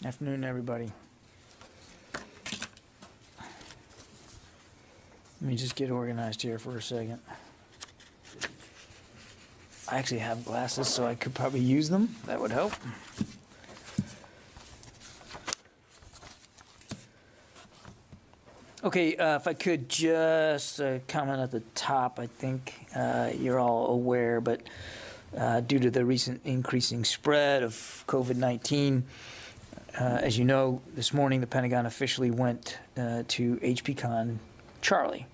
Afternoon, everybody. Let me just get organized here for a second. I actually have glasses, so I could probably use them. That would help. Okay, if I could just comment at the top, I think you're all aware, but due to the recent increasing spread of COVID-19, as you know, this morning the Pentagon officially went to HPCon Charlie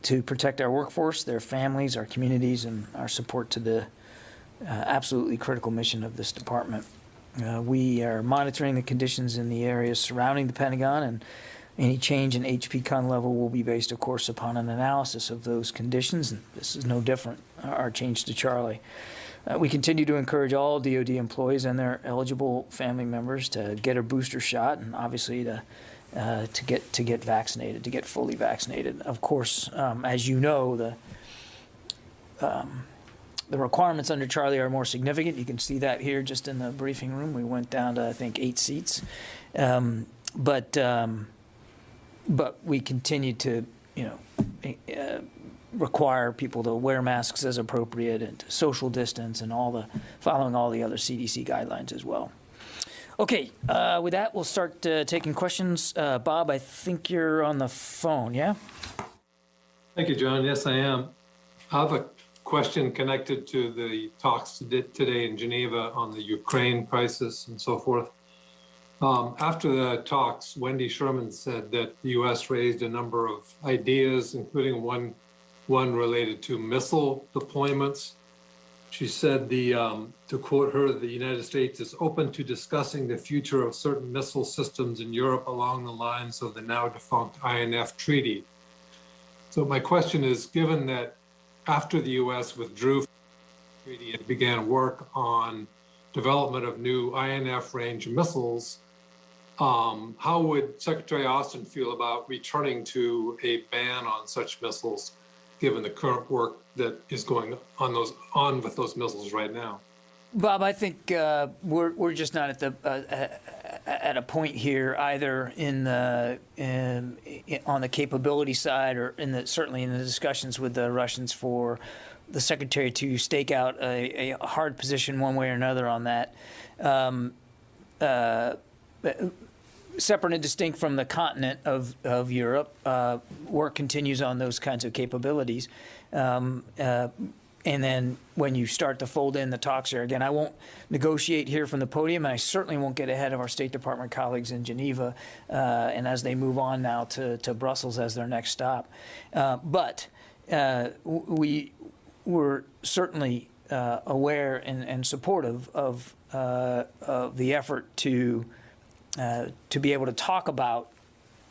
to protect our workforce, their families, our communities, and our support to the absolutely critical mission of this department. We are monitoring the conditions in the areas surrounding the Pentagon, and any change in HPCon level will be based, of course, upon an analysis of those conditions, and this is no different, our change to Charlie. We continue to encourage all DoD employees and their eligible family members to get a booster shot, and obviously to get vaccinated, to get fully vaccinated. Of course, as you know, the requirements under Charlie are more significant. You can see that here just in the briefing room. We went down to, I think, 8 seats. But we continue to, require people to wear masks as appropriate and to social distance and following all the other CDC guidelines as well. Okay, with that, we'll start taking questions. Bob, I think you're on the phone, yeah? Thank you, John. Yes, I am. I have a question connected to the talks today in Geneva on the Ukraine crisis and so forth. After the talks, Wendy Sherman said that the U.S. raised a number of ideas, including one related to missile deployments. She said, to quote her, the United States is open to discussing the future of certain missile systems in Europe along the lines of the now defunct INF treaty. So my question is, given that after the U.S. withdrew from the treaty and began work on development of new INF range missiles, how would Secretary Austin feel about returning to a ban on such missiles, given the current work that is going on with those missiles right now? Bob, I think we're just not at a point here either on the capability side or certainly in the discussions with the Russians for the Secretary to stake out a hard position one way or another on that. Separate and distinct from the continent of Europe, work continues on those kinds of capabilities. And then when you start to fold in the talks here, again, I won't negotiate here from the podium, and I certainly won't get ahead of our State Department colleagues in Geneva, and as they move on now to Brussels as their next stop. But we were certainly aware and supportive of the effort to be able to talk about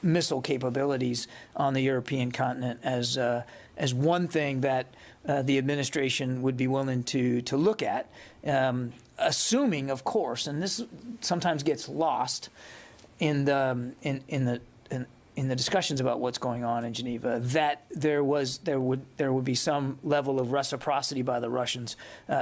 missile capabilities on the European continent as one thing that the administration would be willing to look at, assuming, of course, and this sometimes gets lost in the discussions about what's going on in Geneva, that there would be some level of reciprocity by the Russians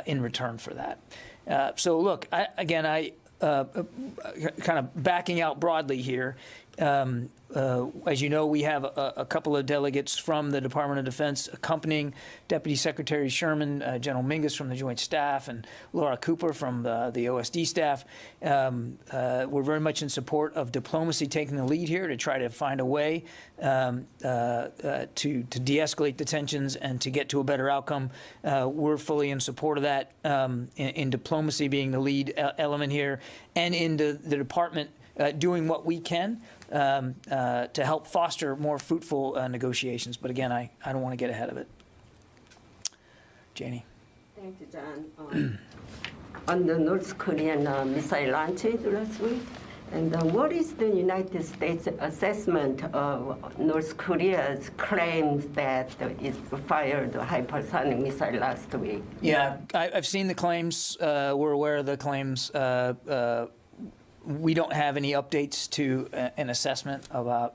in return for that. So look, I kind of backing out broadly here, as you know, we have a couple of delegates from the Department of Defense accompanying Deputy Secretary Sherman, General Mingus from the Joint Staff, and Laura Cooper from the OSD staff. We're very much in support of diplomacy taking the lead here to try to find a way to de-escalate the tensions and to get to a better outcome. We're fully in support of that, in diplomacy being the lead element here, and in the department doing what we can to help foster more fruitful negotiations. But again, I don't want to get ahead of it. Janie. Thank you, John. On the North Korean missile launches last week, and what is the United States assessment of North Korea's claims that it fired a hypersonic missile last week? Yeah, I've seen the claims. We're aware of the claims. We don't have any updates to an assessment about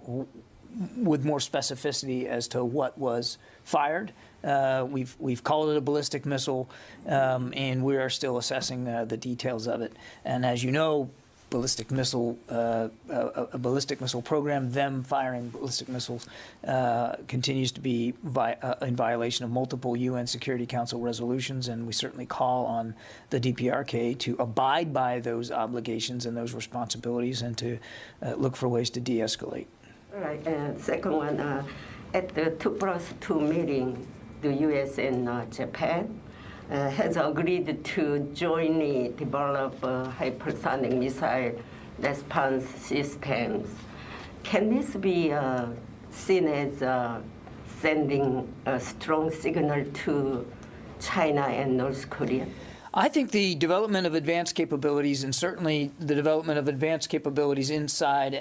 with more specificity as to what was fired. We've called it a ballistic missile, and we are still assessing the details of it. And as you know, ballistic missile, a ballistic missile program, them firing ballistic missiles, continues to be in violation of multiple UN Security Council resolutions, and we certainly call on the DPRK to abide by those obligations and those responsibilities and to look for ways to de-escalate. All right, and second one, at the 2+2 meeting, the U.S. and Japan has agreed to jointly develop hypersonic missile response systems. Can this be seen as sending a strong signal to China and North Korea? I think the development of advanced capabilities, and certainly the development of advanced capabilities inside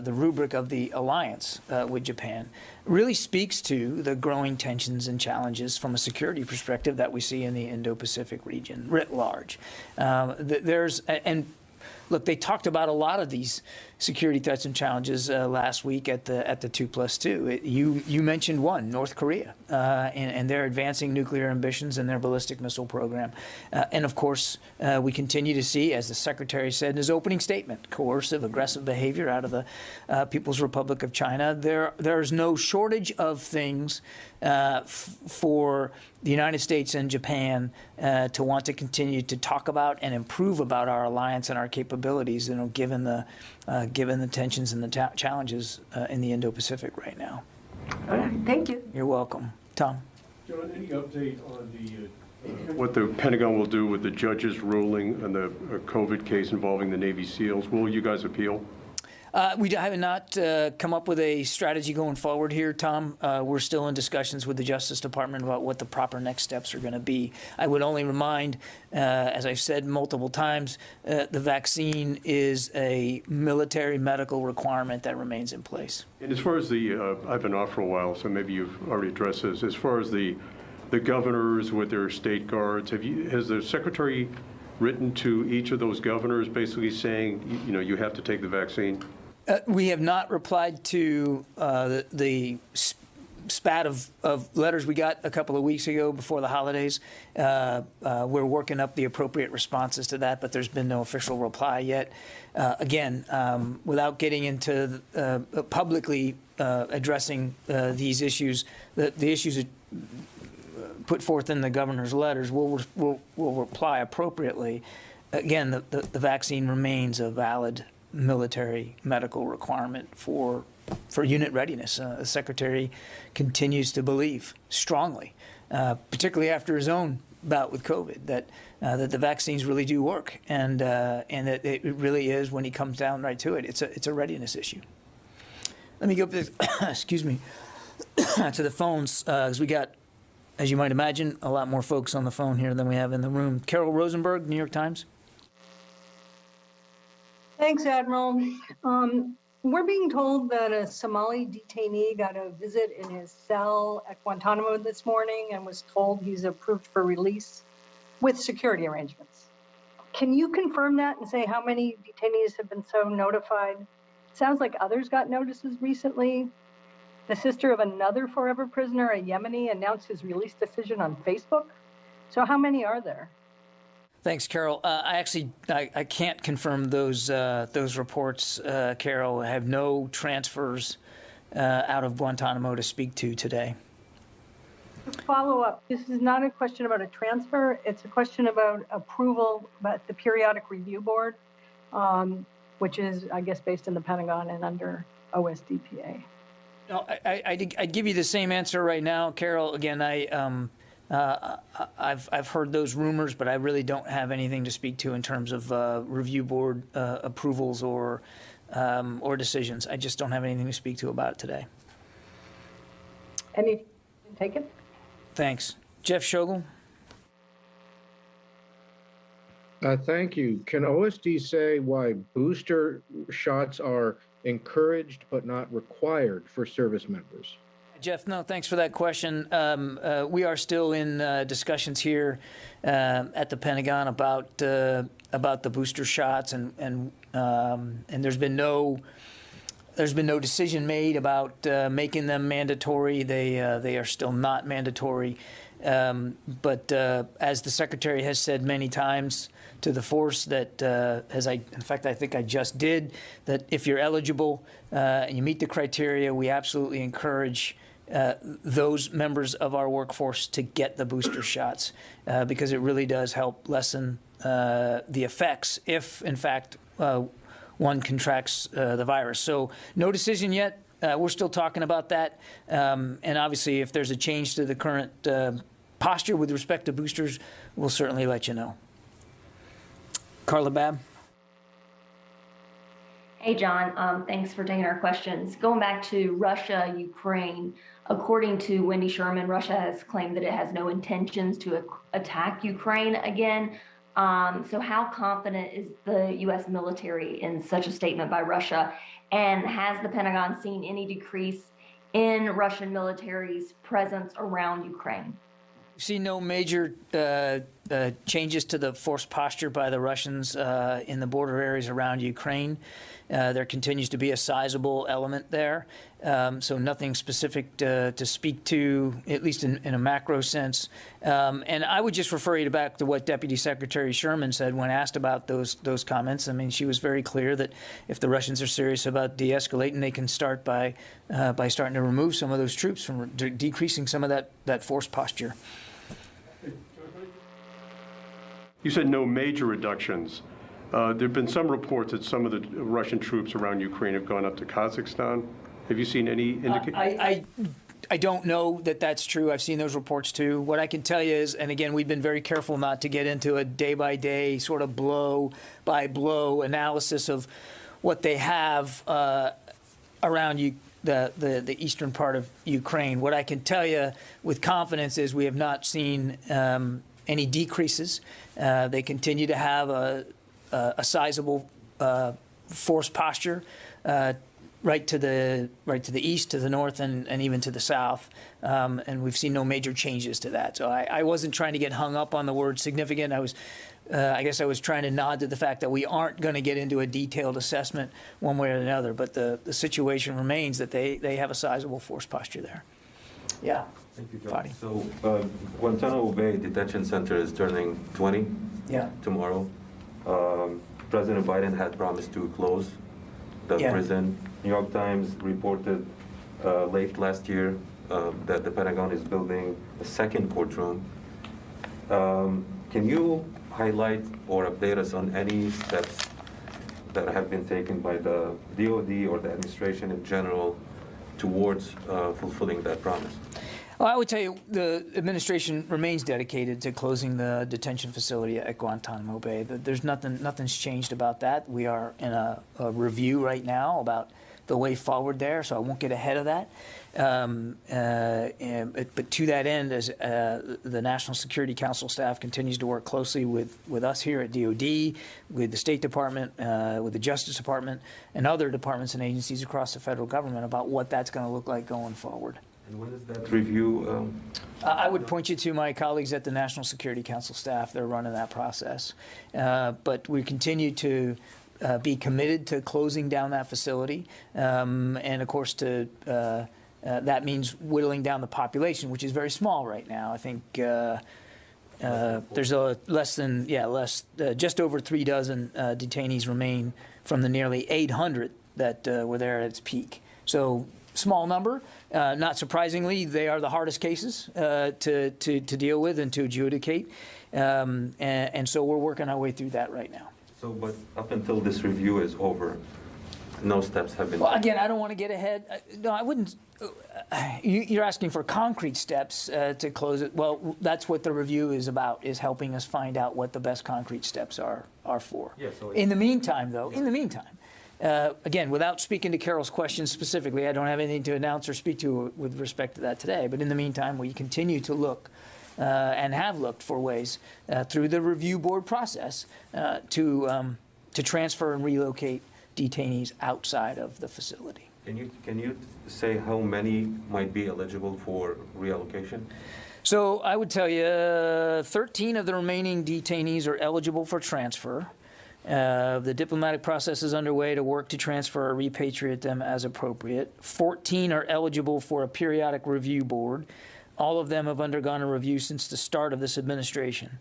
the rubric of the alliance with Japan, really speaks to the growing tensions and challenges from a security perspective that we see in the Indo-Pacific region writ large. Look, they talked about a lot of these security threats and challenges last week at the 2+2. You mentioned one, North Korea, and their advancing nuclear ambitions and their ballistic missile program. And of course, we continue to see, as the Secretary said in his opening statement, coercive, aggressive behavior out of the People's Republic of China. There's no shortage of things for the United States and Japan to want to continue to talk about and improve about our alliance and our capabilities, given the tensions and the challenges in the Indo-Pacific right now. All right, thank you. You're welcome. Tom? John, any update on what the Pentagon will do with the judge's ruling on the COVID case involving the Navy SEALs? Will you guys appeal? We have not come up with a strategy going forward here, Tom. We're still in discussions with the Justice Department about what the proper next steps are going to be. I would only remind, as I've said multiple times, the vaccine is a military medical requirement that remains in place. And as far as I've been off for a while, so maybe you've already addressed this. As far as the governors with their state guards, has the Secretary written to each of those governors basically saying, you have to take the vaccine? We have not replied to the spat of letters we got a couple of weeks ago before the holidays. We're working up the appropriate responses to that, but there's been no official reply yet. Again, without getting into publicly addressing these issues, the issues put forth in the governor's letters, we'll reply appropriately. Again, the vaccine remains a valid military medical requirement for unit readiness. The Secretary continues to believe strongly, particularly after his own bout with COVID, that the vaccines really do work, and that it really is, when he comes down right to it, it's a readiness issue. Let me go up to excuse me to the phones, because we got, as you might imagine, a lot more folks on the phone here than we have in the room. Carol Rosenberg, New York Times. Thanks, Admiral. We're being told that a Somali detainee got a visit in his cell at Guantanamo this morning and was told he's approved for release with security arrangements. Can you confirm that and say how many detainees have been so notified? It sounds like others got notices recently. The sister of another forever prisoner, a Yemeni, announced his release decision on Facebook. So how many are there? Thanks, Carol. I can't confirm those reports, Carol. I have no transfers out of Guantanamo to speak to today. Follow up. This is not a question about a transfer. It's a question about approval by the Periodic Review Board, which is, I guess, based in the Pentagon and under OSDPA. No, I'd give you the same answer right now, Carol. Again, I've heard those rumors, but I really don't have anything to speak to in terms of review board approvals or decisions. I just don't have anything to speak to about it today. Any taken? Thanks. Jeff Shogel. Thank you. Can OSD say why booster shots are encouraged but not required for service members? Jeff, no, thanks for that question. We are still in discussions here at the Pentagon about the booster shots, and there's been no decision made about making them mandatory. They are still not mandatory, But as the Secretary has said many times to the force, that in fact, I think I just did, that if you're eligible and you meet the criteria, we absolutely encourage those members of our workforce to get the booster shots because it really does help lessen the effects if, in fact, one contracts the virus. So no decision yet. We're still talking about that. And obviously, if there's a change to the current posture with respect to boosters, we'll certainly let you know. Carla Babb. Hey, John. Thanks for taking our questions. Going back to Russia, Ukraine, according to Wendy Sherman, Russia has claimed that it has no intentions to attack Ukraine again. So how confident is the U.S. military in such a statement by Russia? And has the Pentagon seen any decrease in Russian military's presence around Ukraine? We've seen no major changes to the force posture by the Russians in the border areas around Ukraine. There continues to be a sizable element there, so nothing specific to speak to, at least in a macro sense. And I would just refer you back to what Deputy Secretary Sherman said when asked about those comments. I mean, she was very clear that if the Russians are serious about de-escalating, they can start by starting to remove some of those troops, from decreasing some of that force posture. You said no major reductions. There have been some reports that some of the Russian troops around Ukraine have gone up to Kazakhstan. Have you seen any indication? I don't know that that's true. I've seen those reports too. What I can tell you is, and again, we've been very careful not to get into a day-by-day sort of blow-by-blow analysis of what they have around the eastern part of Ukraine. What I can tell you with confidence is we have not seen any decreases. They continue to have a sizable force posture right to the east, to the north, and even to the south, and we've seen no major changes to that. So I wasn't trying to get hung up on the word significant. I guess I was trying to nod to the fact that we aren't going to get into a detailed assessment one way or another, but the situation remains that they have a sizable force posture there. Yeah. Thank you, John. Fadi. So Guantanamo Bay Detention Center is turning 20 tomorrow. President Biden had promised to close the prison. New York Times reported late last year that the Pentagon is building a second courtroom. Can you highlight or update us on any steps that have been taken by the DoD or the administration in general towards fulfilling that promise? Well, I would tell you the administration remains dedicated to closing the detention facility at Guantanamo Bay. There's nothing's changed about that. We are in a review right now about the way forward there, so I won't get ahead of that. But to that end, as the National Security Council staff continues to work closely with us here at DoD, with the State Department, with the Justice Department, and other departments and agencies across the federal government about what that's going to look like going forward. And when is that review? I would point you to my colleagues at the National Security Council staff. They're running that process. But we continue to be committed to closing down that facility. And, of course, that means whittling down the population, which is very small right now. I think there's just over 3 dozen detainees remain from the nearly 800 that were there at its peak. So small number. Not surprisingly, they are the hardest cases to deal with and to adjudicate. And so we're working our way through that right now. So, but up until this review is over, no steps have been Well, taken. again, I don't want to get ahead. No, I wouldn't. You're asking for concrete steps to close it. Well, that's what the review is about, is helping us find out what the best concrete steps are for. Yeah, so in the meantime, though, again, without speaking to Carol's question specifically, I don't have anything to announce or speak to with respect to that today. But in the meantime, we continue to look and have looked for ways through the review board process to transfer and relocate detainees outside of the facility. Can you say how many might be eligible for reallocation? So I would tell you 13 of the remaining detainees are eligible for transfer. The diplomatic process is underway to work to transfer or repatriate them as appropriate. 14 are eligible for a periodic review board. All of them have undergone a review since the start of this administration.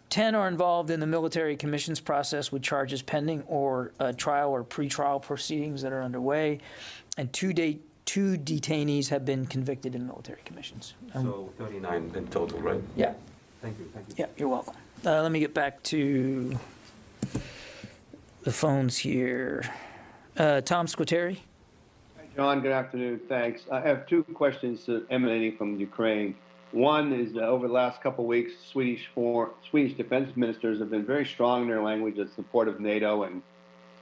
10 are involved in the military commissions process with charges pending or trial or pretrial proceedings that are underway, and two detainees have been convicted in military commissions. So 39 in total, right? Yeah. Thank you. Thank you. Yeah, you're welcome. Let me get back to the phones here. Tom Squitieri. John, good afternoon. Thanks. I have two questions emanating from Ukraine. One is over the last couple of weeks, Swedish defense ministers have been very strong in their language in support of NATO and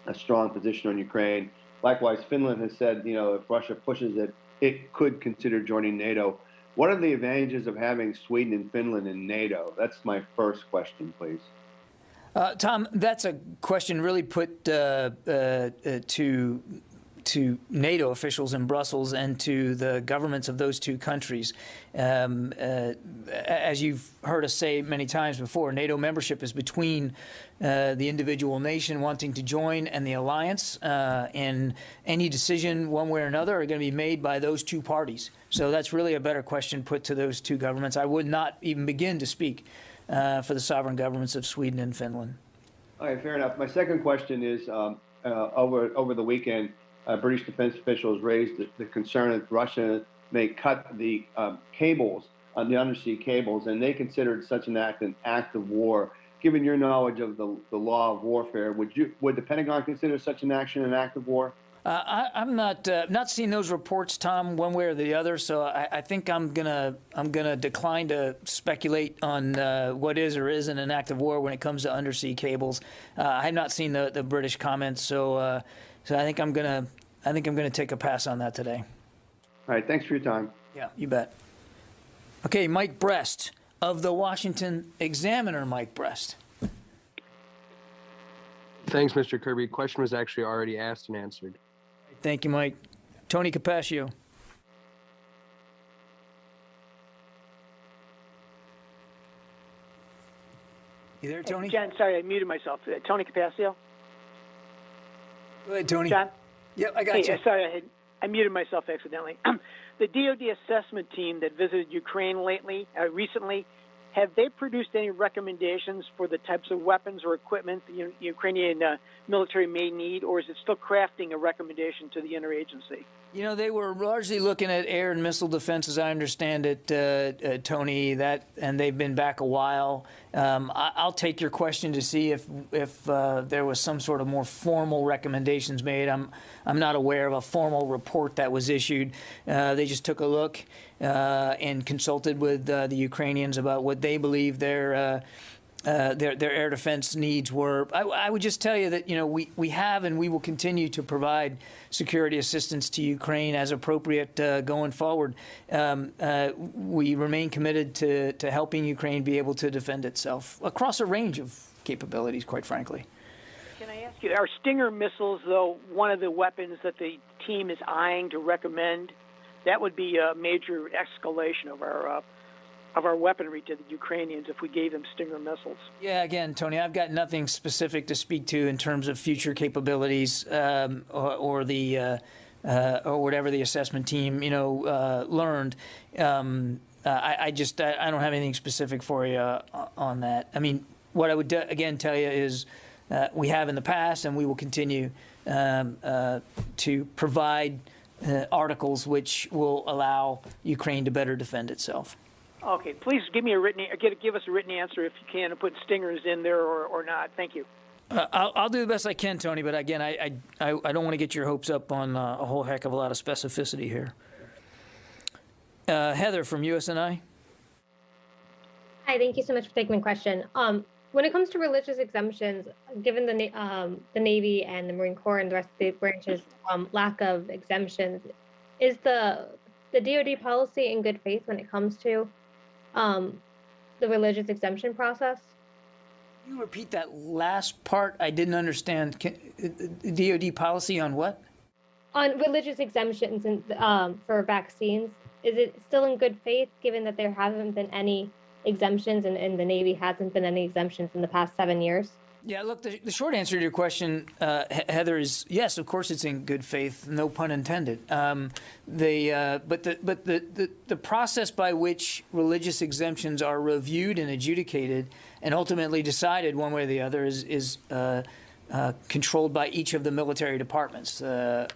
a strong position on Ukraine. Likewise, Finland has said, if Russia pushes it, it could consider joining NATO. What are the advantages of having Sweden and Finland in NATO? That's my first question, please. Tom, that's a question really put to NATO officials in Brussels and to the governments of those two countries. As you've heard us say many times before, NATO membership is between the individual nation wanting to join and the alliance, and any decision one way or another are going to be made by those two parties. So that's really a better question put to those two governments. I would not even begin to speak for the sovereign governments of Sweden and Finland. All right, fair enough. My second question is, over the weekend, British defense officials raised the concern that Russia may cut the cables, the undersea cables, and they considered such an act of war. Given your knowledge of the law of warfare, would the Pentagon consider such an action an act of war? I'm not seeing those reports, Tom, one way or the other. So I think I'm gonna decline to speculate on what is or isn't an act of war when it comes to undersea cables. I have not seen the British comments, so I think I'm gonna take a pass on that today. All right, thanks for your time. Yeah, you bet. Okay, Mike Brest of the Washington Examiner. Mike Brest. Thanks, Mr. Kirby. Question was actually already asked and answered. Thank you, Mike. Tony Capaccio. You there, Tony? Hey, John, sorry, I muted myself. Tony Capaccio. Go ahead, Tony. John? Yep, I got you. Sorry, I muted myself accidentally. The DoD assessment team that visited Ukraine recently, have they produced any recommendations for the types of weapons or equipment the Ukrainian military may need, or is it still crafting a recommendation to the interagency? They were largely looking at air and missile defense, as I understand it, Tony. And they've been back a while. I'll take your question to see if there was some sort of more formal recommendations made. I'm not aware of a formal report that was issued. They just took a look and consulted with the Ukrainians about what they believe their air defense needs were. I would just tell you that we have and we will continue to provide security assistance to Ukraine as appropriate going forward. We remain committed to helping Ukraine be able to defend itself across a range of capabilities, quite frankly. Can I ask you, are Stinger missiles, though, one of the weapons that the team is eyeing to recommend? That would be a major escalation of our weaponry to the Ukrainians if we gave them Stinger missiles. Yeah, again, Tony, I've got nothing specific to speak to in terms of future capabilities or whatever the assessment team learned. I don't have anything specific for you on that. I mean, what I would again tell you is we have in the past, and we will continue to provide articles which will allow Ukraine to better defend itself. Okay, please give us a written answer if you can, and put Stingers in there or not. Thank you. I'll do the best I can, Tony. But again, I don't want to get your hopes up on a whole heck of a lot of specificity here. Heather from USNI. Hi, thank you so much for taking my question. When it comes to religious exemptions, given the Navy and the Marine Corps and the rest of the branches' lack of exemptions, is the DoD policy in good faith when it comes to the religious exemption process? Can you repeat that last part? I didn't understand. DoD policy on what? On religious exemptions for vaccines. Is it still in good faith, given that there haven't been any exemptions and the Navy hasn't been any exemptions in the past 7 years? Yeah, look, the short answer to your question, Heather, is yes. Of course, it's in good faith, no pun intended. But the process by which religious exemptions are reviewed and adjudicated and ultimately decided one way or the other is controlled by each of the military departments. The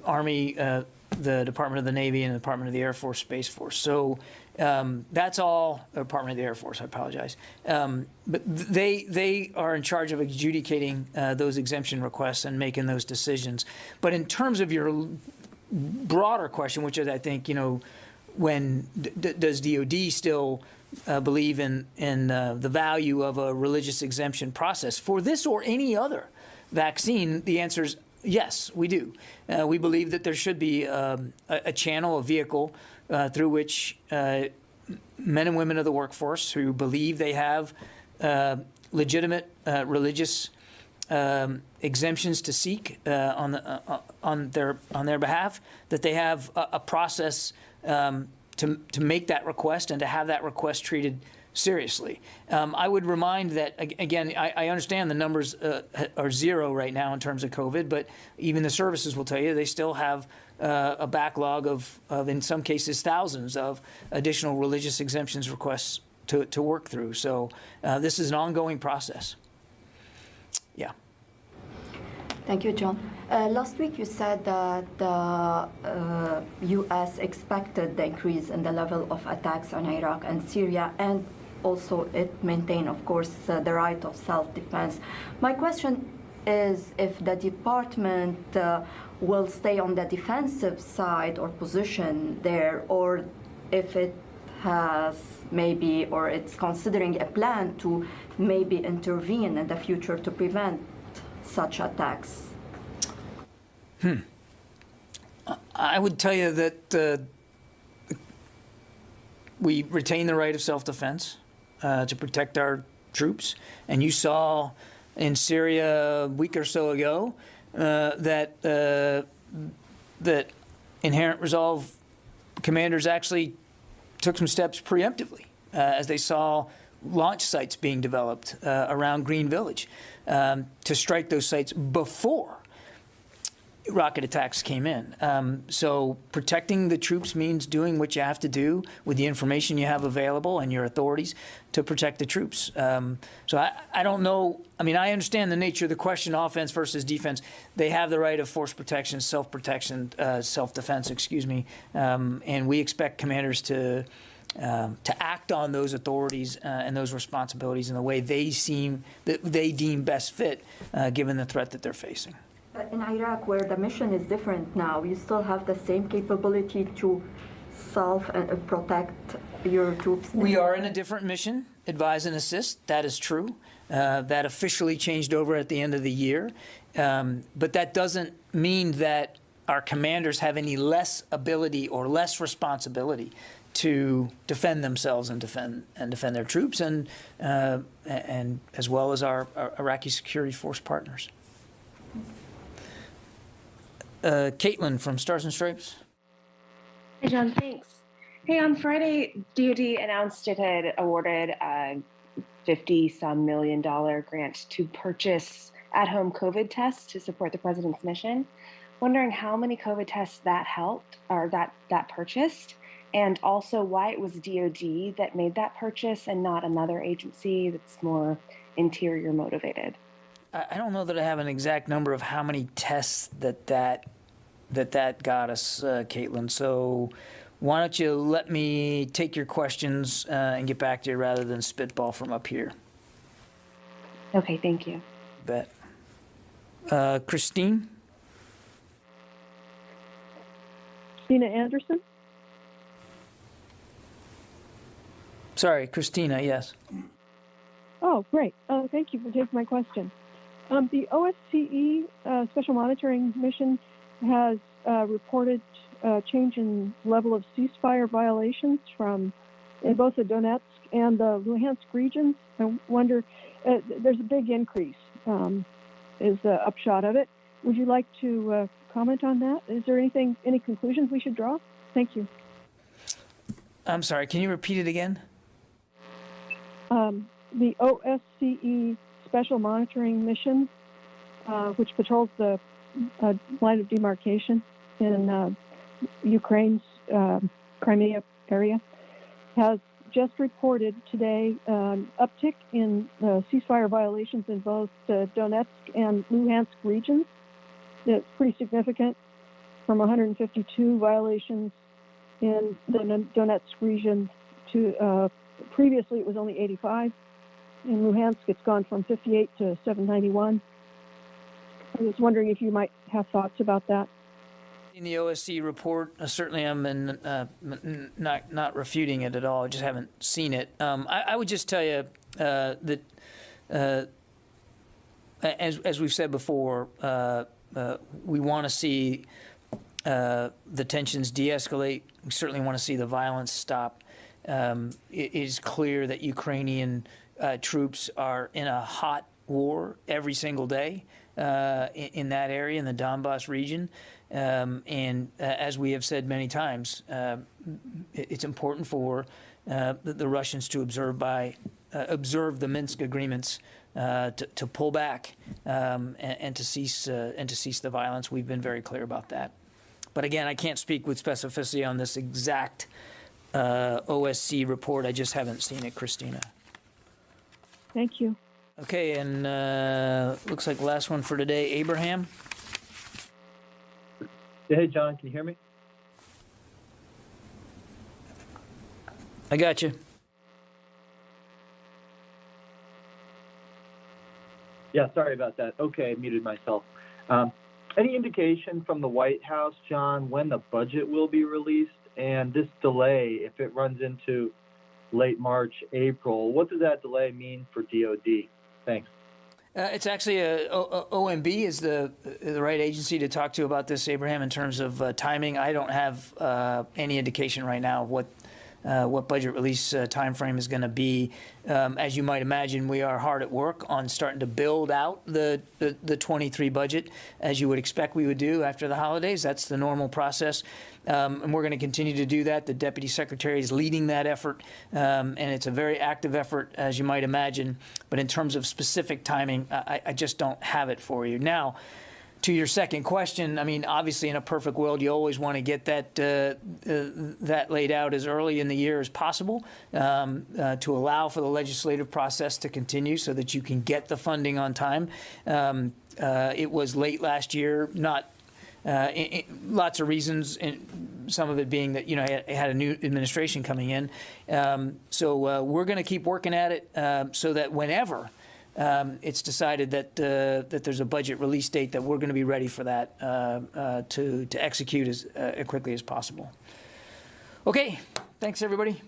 Army, the Department of the Navy, and the Department of the Air Force, Space Force. So that's all, Department of the Air Force, I apologize. But they are in charge of adjudicating those exemption requests and making those decisions. But in terms of your broader question, which is, I think, when does DOD still believe in the value of a religious exemption process for this or any other vaccine, the answer is yes, we do. We believe that there should be a channel, a vehicle through which men and women of the workforce who believe they have legitimate religious exemptions to seek on their behalf, that they have a process to make that request and to have that request treated seriously. I would remind that, again, I understand the numbers are zero right now in terms of COVID, but even the services will tell you they still have a backlog of, in some cases, thousands of additional religious exemptions requests to work through. So this is an ongoing process. Yeah. Thank you, John. Last week you said that the U.S. expected the increase in the level of attacks on Iraq and Syria, and also it maintained, of course, the right of self-defense. My question is if the department will stay on the defensive side or position there, or if it has maybe, or it's considering a plan to maybe intervene in the future to prevent such attacks. I would tell you that we retain the right of self-defense to protect our troops. And you saw in Syria a week or so ago that Inherent Resolve commanders actually took some steps preemptively as they saw launch sites being developed around Green Village to strike those sites before rocket attacks came in. So protecting the troops means doing what you have to do with the information you have available and your authorities to protect the troops. So I don't know. I mean, I understand the nature of the question, offense versus defense. They have the right of force protection, self-protection, self-defense, excuse me. And we expect commanders to act on those authorities and those responsibilities in the way they deem best fit, given the threat that they're facing. But in Iraq, where the mission is different now, you still have the same capability to self-protect your troops? We are in a different mission, advise and assist. That is true. That officially changed over at the end of the year. But that doesn't mean that our commanders have any less ability or less responsibility to defend themselves and defend their troops, and as well as our Iraqi security force partners. Caitlin from Stars and Stripes. Hey, John, thanks. Hey, on Friday, DoD announced it had awarded a $50-some million grant to purchase at-home COVID tests to support the president's mission. Wondering how many COVID tests that helped, or that purchased, and also why it was DoD that made that purchase and not another agency that's more interior motivated. I don't know that I have an exact number of how many tests that got us, Caitlin. So why don't you let me take your questions and get back to you rather than spitball from up here. Okay, thank you. Bet. Christine? Christina Anderson? Sorry, Christina, yes. Oh, great. Thank you for taking my question. The OSCE Special Monitoring Mission has reported a change in level of ceasefire violations in both the Donetsk and the Luhansk regions. I wonder, there's a big increase, is the upshot of it. Would you like to comment on that? Is there any conclusions we should draw? Thank you. I'm sorry, can you repeat it again? the OSCE Special Monitoring Mission, which patrols the line of demarcation in Ukraine's Crimea area, has just reported today an uptick in ceasefire violations in both the Donetsk and Luhansk regions. It's pretty significant, from 152 violations in the Donetsk region to previously it was only 85. In Luhansk, it's gone from 58 to 791. I was wondering if you might have thoughts about that. In the OSCE report, certainly I'm not refuting it at all. I just haven't seen it. I would just tell you that, as we've said before, we want to see the tensions de-escalate. We certainly want to see the violence stop. It is clear that Ukrainian troops are in a hot war every single day in that area, in the Donbass region. And as we have said many times, it's important for the Russians to observe the Minsk agreements, to pull back and to cease the violence. We've been very clear about that. But again, I can't speak with specificity on this exact OSCE report. I just haven't seen it, Christina. Thank you. Okay, and looks like the last one for today, Abraham. Yeah, hey, John, can you hear me? I got you. Yeah, sorry about that. Okay, I muted myself. Any indication from the White House, John, when the budget will be released? And this delay, if it runs into late March, April, what does that delay mean for DOD? Thanks. It's actually OMB is the right agency to talk to about this, Abraham, in terms of timing. I don't have any indication right now of what budget release time frame is going to be. As you might imagine, we are hard at work on starting to build out the 23 budget, as you would expect we would do after the holidays. That's the normal process. And we're going to continue to do that. The Deputy Secretary is leading that effort, and it's a very active effort, as you might imagine. But in terms of specific timing, I just don't have it for you. Now, to your second question, I mean, obviously, in a perfect world, you always want to get that laid out as early in the year as possible to allow for the legislative process to continue so that you can get the funding on time. It was late last year, not lots of reasons, and some of it being that, it had a new administration coming in. So we're going to keep working at it so that whenever it's decided that there's a budget release date, that we're going to be ready for that to execute as quickly as possible. Okay, thanks everybody.